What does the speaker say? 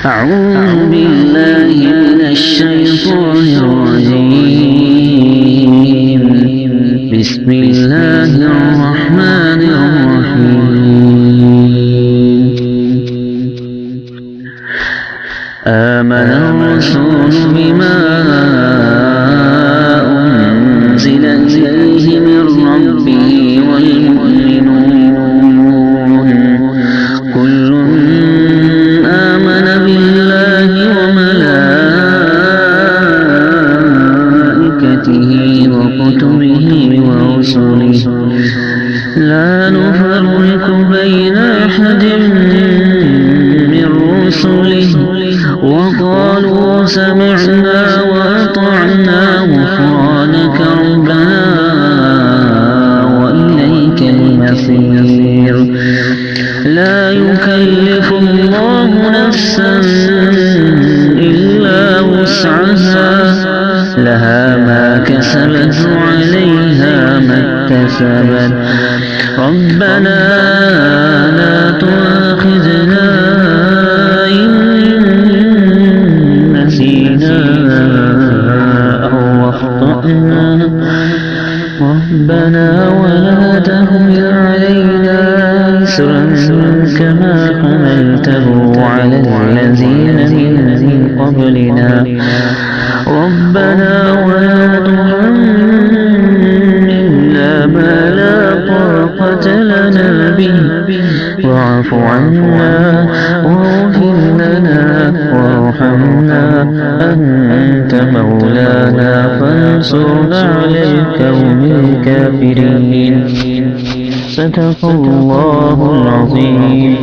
أعوذ بالله من الشيطان الرجيم. بسم الله الرحمن الرحيم. آمن الرسول بما أنزل إليه من ربه والمؤمنون كل آمن بالله وملائكته وكتبه ورسله لا نفرق بين أحد من رسله وقالوا سمعنا وأطعنا غفرانك ربنا وإليك المصير. لا يكلف الله نفسا إلا وسعها لها ما كسبت وعليها ما اكتسبت. ربنا لا تؤاخذنا إن نسينا أو أخطأنا ربنا ولا تحمل علينا إصرا كما حملته على الذين من قبلنا ربنا ولا تحملنا ما لا طاقة لنا به واعف عنا واغفر لنا وارحمنا أنت مولانا فانصرنا على القوم الكافرين. صدق الله العظيم.